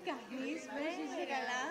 κάνεις, είσαι καλά.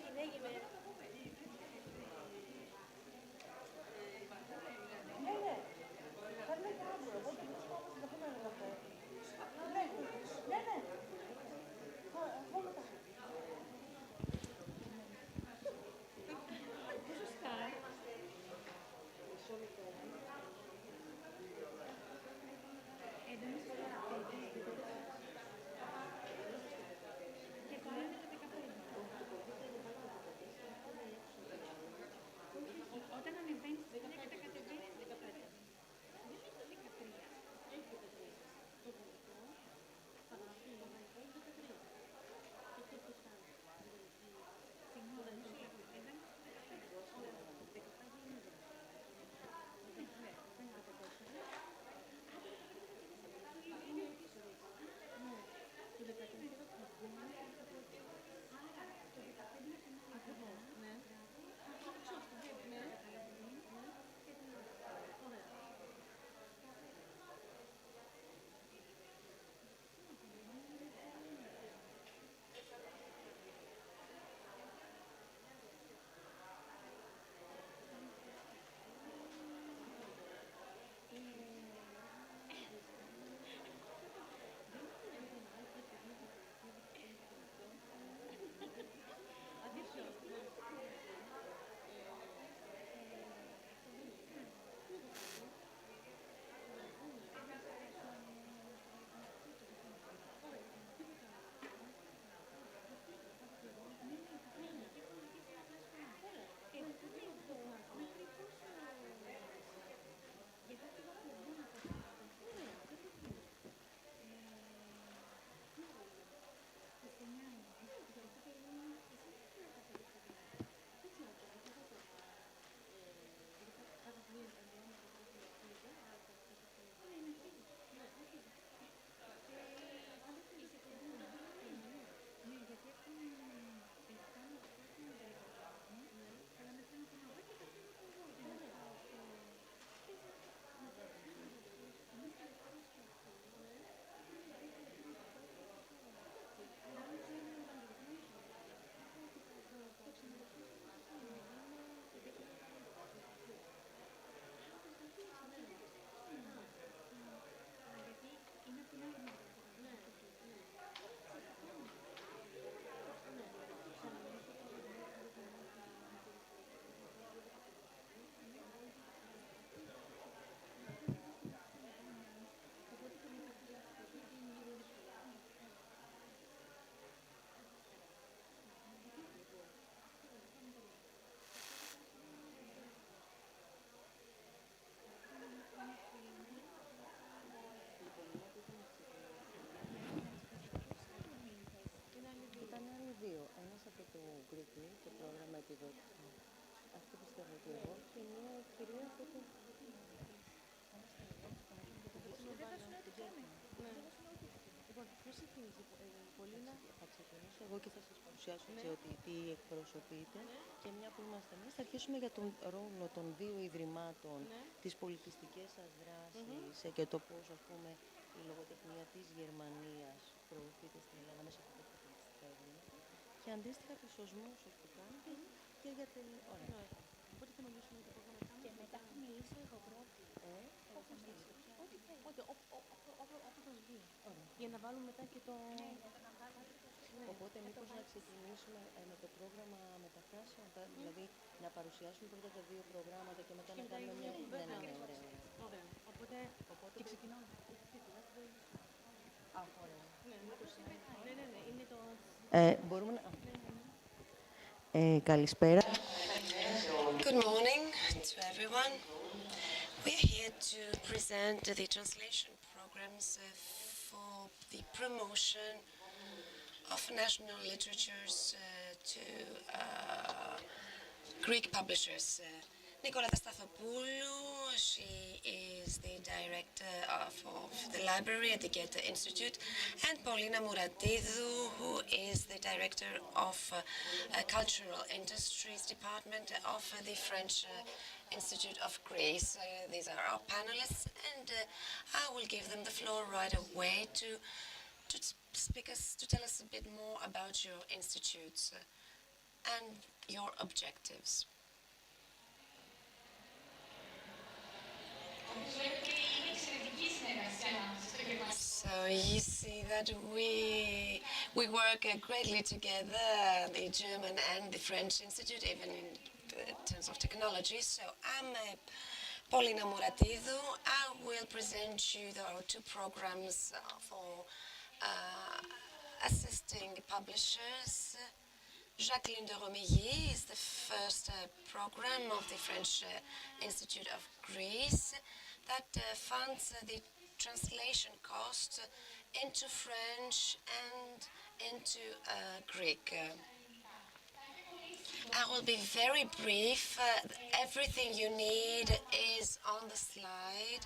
Έγινε. Ναι. Θα είναι και αύριο, οπότε θα τα πούμε εδώ. Ναι. Θα μετά. Πόσο σκάει. Εντός και τώρα είναι 15. Όταν ανεβαίνεις στην γυναίκα τα κατεβαίνει 15. Δεν είναι το 13. Έχει 13. Το βολικό, παραγωγή, το βολικό είναι 13. Και το κουστάνι. Συγγνώμη, εδώ είναι 15. 15 είναι εδώ. Ναι, δεν είναι 14. Είναι πίσω. Ναι, το 13 είναι το κουστάνι. Άρα το 15 είναι το μόνο. Ακριβώς, ναι. Ναι. Ωραία. Ήταν άλλοι δύο. Ένας από το Greek, το πρόγραμμα επιδότηση. Αυτό πιστεύω ότι εγώ και μια κυρία από το... Δεν θα σου λέω τι κάνει. Λοιπόν, ποιος εκκίνησε, Πολίνα, θα ξεκινήσω εγώ και θα σας παρουσιάσω ότι τι εκπροσωπείτε. Και μια που είμαστε εμείς, θα αρχίσουμε για τον ρόλο των δύο ιδρυμάτων, τις πολιτιστικές σας δράσεις και το πώς, ας πούμε, η λογοτεχνία της Γερμανίας προωθείται στην Ελλάδα μέσα από τέτοια πολιτιστικά ιδρύματα και αντίστοιχα τους οσμούς που κάνετε και για την... Ωραία. Οπότε θα μιλήσουμε για το πρόγραμμα Και μετά θα μιλήσω εγώ πρώτη. Πώς θα μιλήσω? Ό,τι θα βγει. Για να βάλουμε μετά και το... Οπότε μήπως να ξεκινήσουμε με το πρόγραμμα μεταφράσεων, δηλαδή να παρουσιάσουμε πρώτα τα δύο προγράμματα και μετά να κάνουμε μια... Ναι, ωραία. Οπότε και ξεκινάμε. Ωραία. Ναι, μήπως είναι... Μπορούμε να... καλησπέρα. Good morning to everyone. We are here to present the translation programs for the promotion of national literatures to Greek publishers. Nicola Stathopoulos, she is the director of the library at the Goethe Institute, and Paulina Muratidou, who is the director of cultural industries department of the French Institute of Greece. These are our panelists, and I will give them the floor right away to tell us a bit more about your institutes and your objectives. So you see that we work greatly together, the German and the French Institute, even in terms of technology. So I'm Paulina Muratidou. I will present you our two programs for assisting publishers. Jacqueline de Romilly is the first program of the French Institute of Greece that funds the translation cost into French and into Greek. I will be very brief. Everything you need is on the slide.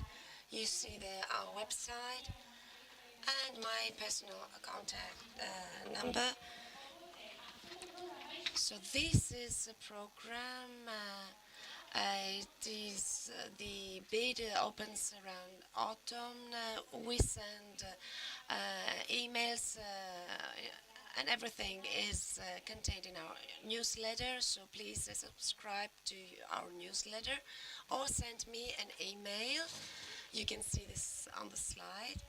You see there our website and my personal contact number. So this is a program. The bid opens around autumn. We send emails and everything is contained in our newsletter. So please subscribe to our newsletter or send me an email. You can see this on the slide.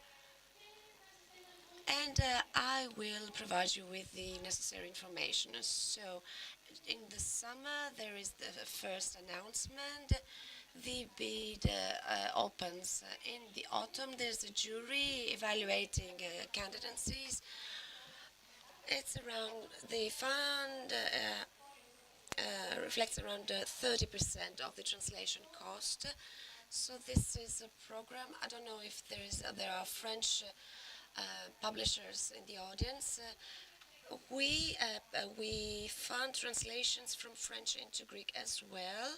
And I will provide you with the necessary information. So in the summer, there is the first announcement. The bid opens in the autumn. There's a jury evaluating candidacies. It's around, the fund reflects around 30% of the translation cost. So this is a program. I don't know if there are French publishers in the audience. We fund translations from French into Greek as well,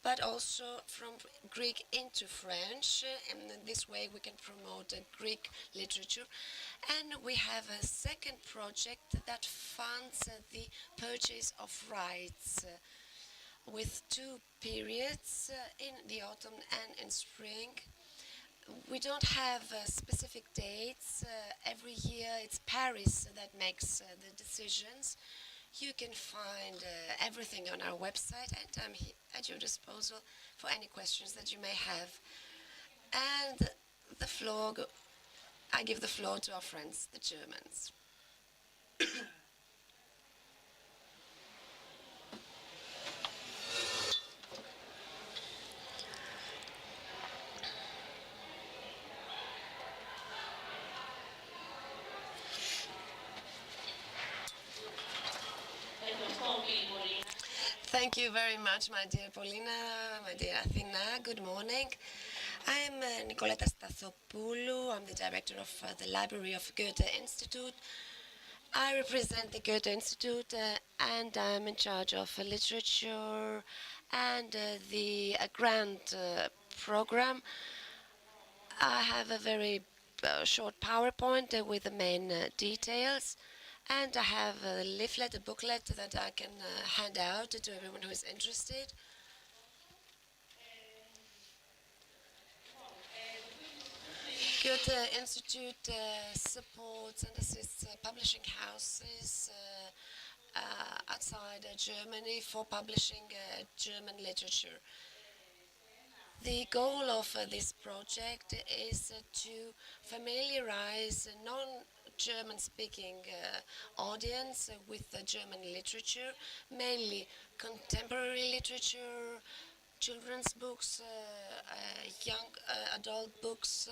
but also from Greek into French. And in this way, we can promote Greek literature. And we have a second project that funds the purchase of rights with two periods in the autumn and in spring. We don't have specific dates. Every year it's Paris that makes the decisions. You can find everything on our website, and I'm at your disposal for any questions that you may have. And I give the floor to our friends, the Germans. Thank you very much, my dear Paulina, my dear Athena. Good morning. I am Nicoleta Stathopoulos. I'm the director of the library of Goethe Institute. I represent the Goethe Institute and I'm in charge of literature and the grant program. I have a very short PowerPoint with the main details. And I have a leaflet, a booklet that I can hand out to everyone who is interested. Goethe Institute supports and assists publishing houses outside Germany for publishing German literature. The goal of this project is to familiarize non-German-speaking audience with German literature, mainly contemporary literature, children's books, young adult books,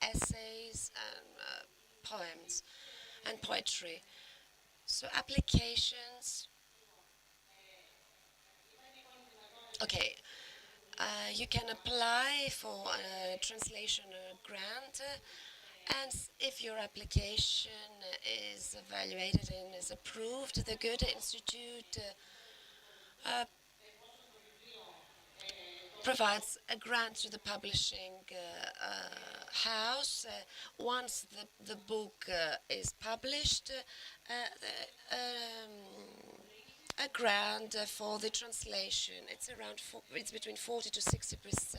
essays, and poems and poetry. So applications. Okay, you can apply for a translation grant, and if your application is evaluated and is approved, the Goethe Institute provides a grant to the publishing house. Once the book is published, a grant for the translation. It's between 40 to 60%,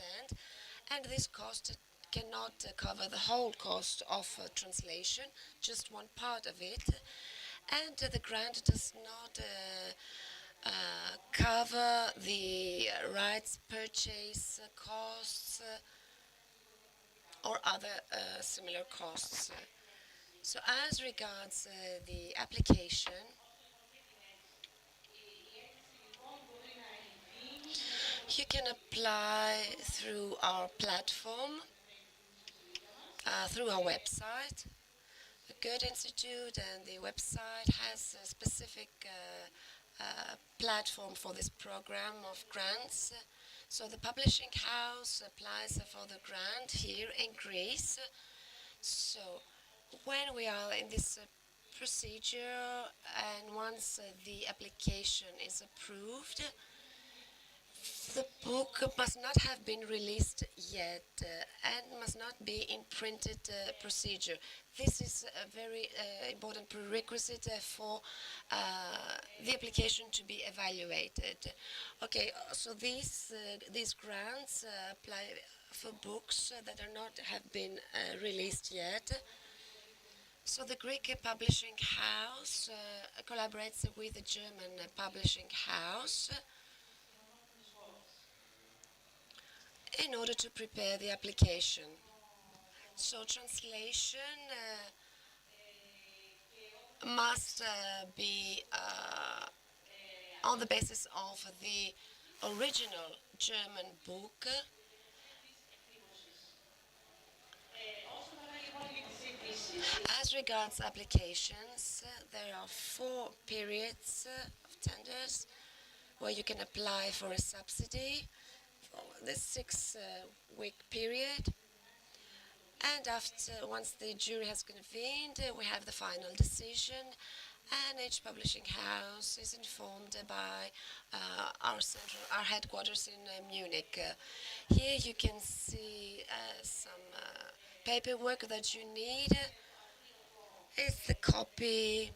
and this cost cannot cover the whole cost of translation, just one part of it. And the grant does not cover the rights purchase costs or other similar costs. So as regards the application, you can apply through our platform, through our website. The Goethe Institute and the website has a specific platform for this program of grants. So the publishing house applies for the grant here in Greece. So when we are in this procedure and once the application is approved, the book must not have been released yet and must not be in printed procedure. This is a very important prerequisite for the application to be evaluated. Okay, so these grants apply for books that are not have been released yet. So the Greek publishing house collaborates with the German publishing house in order to prepare the application. So translation must be on the basis of the original German book. As regards applications, there are 4 periods of tenders where you can apply for a subsidy for the 6-week period. And once the jury has convened, we have the final decision, and each publishing house is informed by our headquarters in Munich. Here you can see some paperwork that you need. It's the copy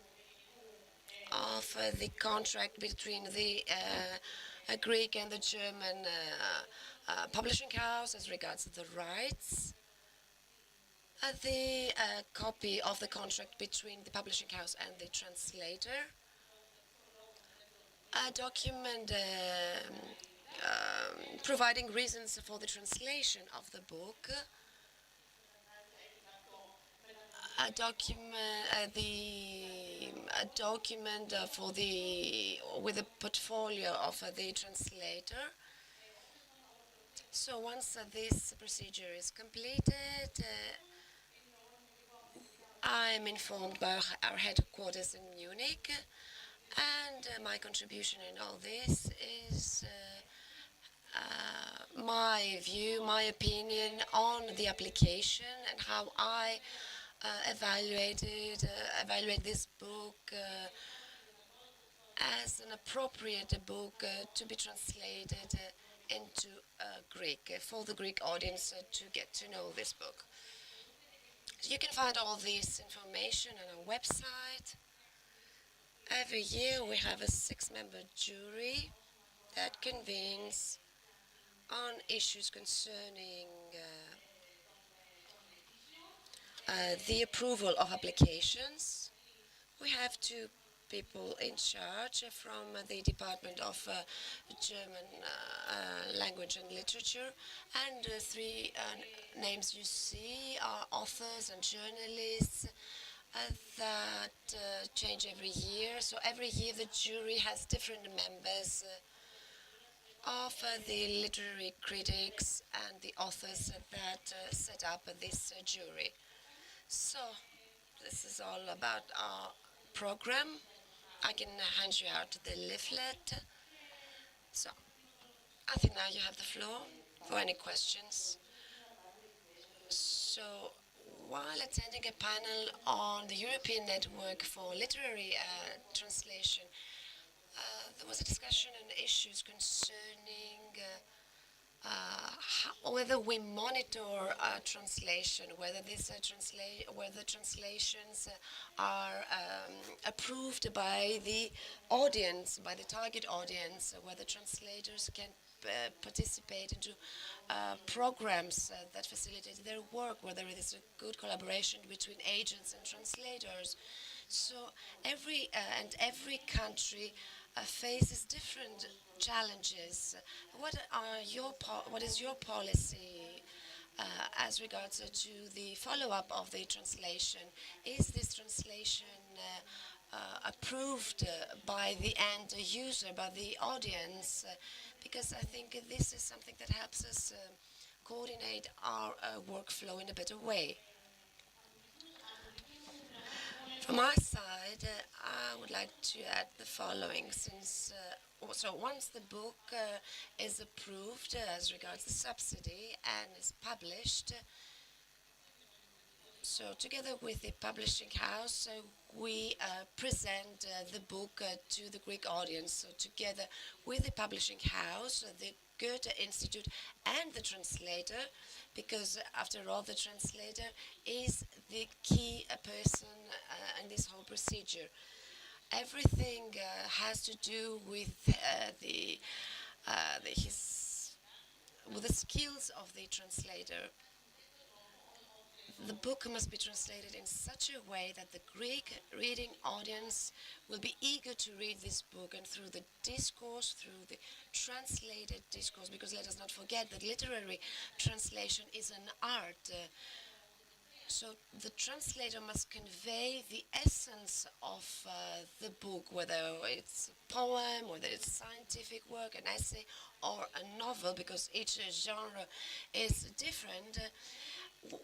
of the contract between the Greek and the German publishing house as regards the rights. The copy of the contract between the publishing house and the translator, a document providing reasons for the translation of the book, a document for with a portfolio of the translator. So once this procedure is completed, I'm informed by our headquarters in Munich, and my contribution in all this is my view, my opinion on the application and how I evaluate this book as an appropriate book to be translated into Greek for the Greek audience to get to know this book. You can find all this information on our website. Every year we have a 6-member jury that convenes on issues concerning the approval of applications. We have 2 people in charge from the Department of German Language and Literature, and 3 names you see are authors and journalists that change every year. So every year the jury has different members of the literary critics and the authors that set up this jury. So this is all about our program. I can hand you out the leaflet. So, I think now you have the floor for any questions. So, while attending a panel on the European Network for Literary Translation, there was a discussion on issues concerning whether we monitor translation, whether whether translations are approved by the audience, by the target audience, whether translators can participate into programs that facilitate their work, whether it is a good collaboration between agents and translators. So every country faces different challenges. What is your policy as regards to the follow-up of the translation? Is this translation approved by the end user, by the audience? Because I think this is something that helps us coordinate our workflow in a better way. From our side, I would like to add the following. So once the book is approved as regards the subsidy and is published, so together with the publishing house, we present the book to the Greek audience. So together with the publishing house, the Goethe Institute and the translator, because after all, the translator is the key person in this whole procedure. Everything has to do with with the skills of the translator. The book must be translated in such a way that the Greek reading audience will be eager to read this book, and through the discourse, through the translated discourse, because let us not forget that literary translation is an art. So the translator must convey the essence of the book, whether it's a poem, whether it's scientific work, an essay, or a novel, because each genre is different.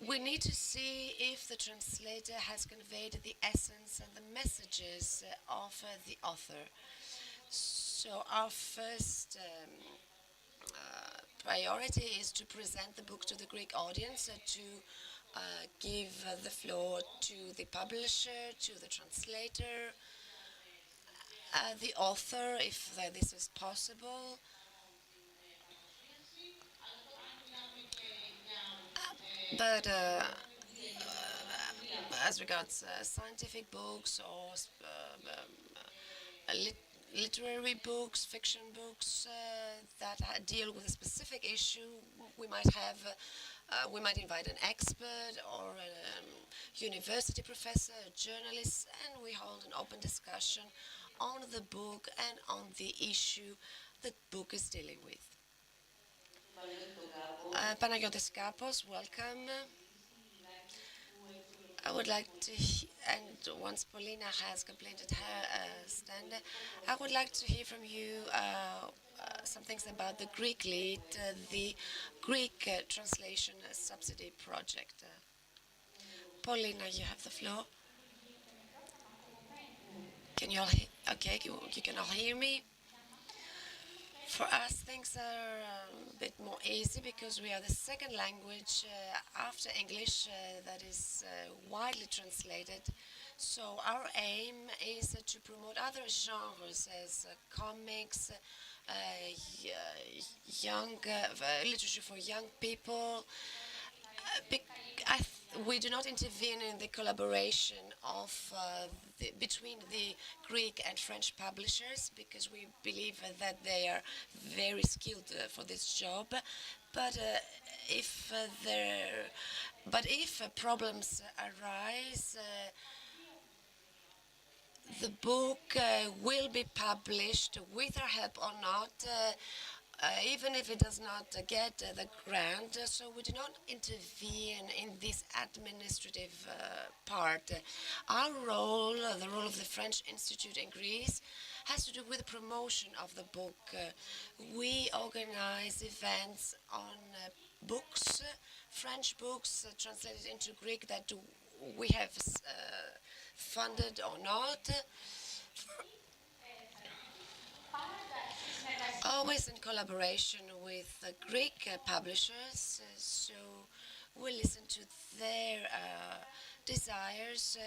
We need to see if the translator has conveyed the essence and the messages of the author. So our first priority is to present the book to the Greek audience, to give the floor to the publisher, to the translator, the author, if this is possible. But as regards scientific books or literary books, fiction books that deal with a specific issue, we might invite an expert or a university professor, a journalist, and we hold an open discussion on the book and on the issue the book is dealing with. Panagiotis Kapos, welcome. I would like to, and once Paulina has completed her stand, I would like to hear from you some things about the Greek lead, the Greek translation subsidy project. Paulina, you have the floor. Can you all hear? Okay, you can all hear me. For us, things are a bit more easy because we are the second language after English that is widely translated. So our aim is to promote other genres as comics, young literature for young people. We do not intervene in the collaboration of between the Greek and French publishers because we believe that they are very skilled for this job. But if problems arise, the book will be published with our help or not. Even if it does not get the grant, so we do not intervene in this administrative part. Our role, the role of the French Institute in Greece, has to do with the promotion of the book. We organize events on books, French books translated into Greek that we have funded or not. always in collaboration with Greek publishers. So we listen to their desires.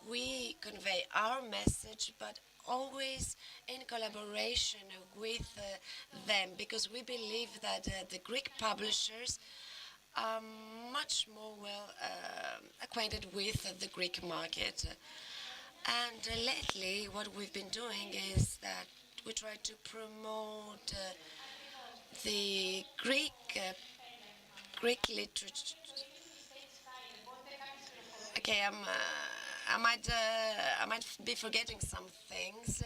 We convey our message, but always in collaboration with them, because we believe that the Greek publishers are much more well acquainted with the Greek market. And lately, what we've been doing is that we try to promote the Greek literature. Okay, I might be forgetting some things.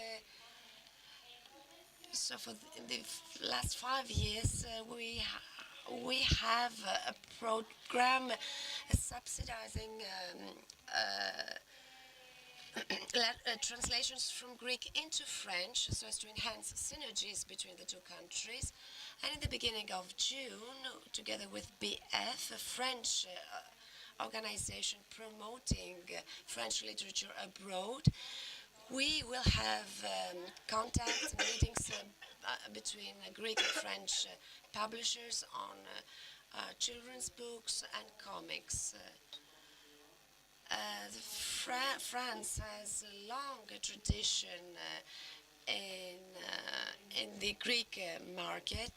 So for the last 5 years, we have a program subsidizing translations from Greek into French, so as to enhance synergies between the two countries. And in the beginning of June, together with BF, a French organization promoting French literature abroad, we will have contacts and meetings between Greek and French publishers on children's books and comics. France has a long tradition in the Greek market.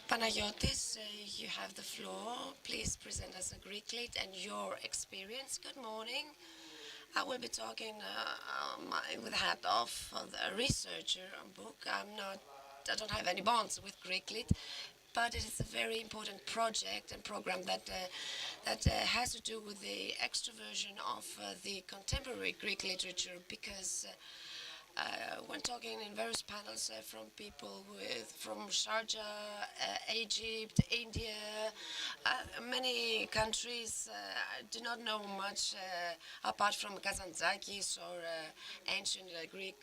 Panagiotis, you have the floor. Please present us a Greek lit and your experience. Good morning. I will be talking with a hat off of a researcher on book. I don't have any bonds with Greek lit, but it is a very important project and program that has to do with the extroversion of the contemporary Greek literature, because when talking in various panels from people from Sharjah, Egypt, India, many countries do not know much apart from Kazantzakis or ancient Greek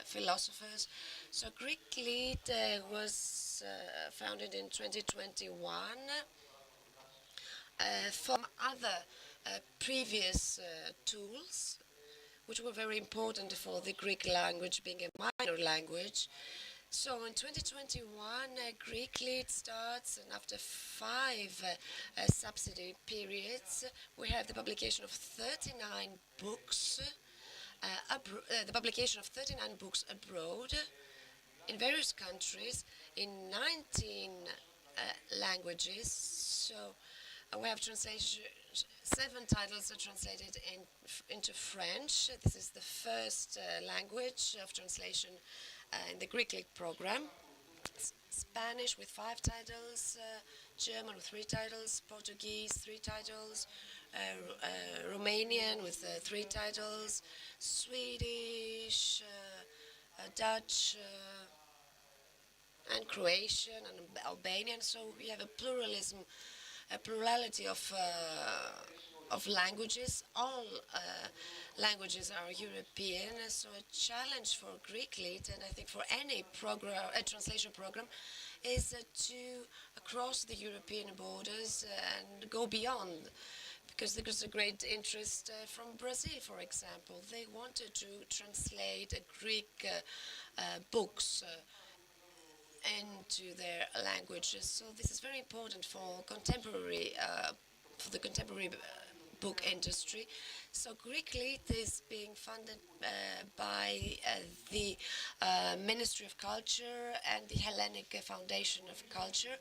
philosophers. So Greek Lit was founded in 2021 from other previous tools which were very important for the Greek language being a minor language. So in 2021, Greek Lit starts, and after 5 subsidy periods, we have the publication of 39 books, the publication of 39 books abroad in various countries in 19 languages. So we have 7 titles are translated into French. This is the first language of translation in the Greek Lit program. Spanish with 5 titles, German with 3 titles, Portuguese 3 titles, Romanian with 3 titles, Swedish, Dutch, and Croatian and Albanian. So we have a plurality of languages. All languages are European, so a challenge for Greek Lit, and I think for any translation program, is to cross the European borders and go beyond. Because there was a great interest from Brazil, for example. They wanted to translate Greek books into their languages. So this is very important for the contemporary book industry. So Greek Lit is being funded by the Ministry of Culture and the Hellenic Foundation of Culture.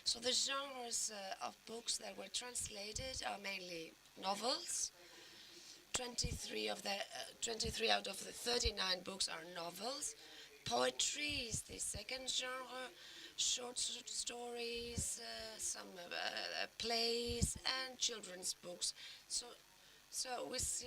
So the genres of books that were translated are mainly novels. 23 out of the 39 books are novels. Poetry is the second genre, short stories, some plays, and children's books. So we see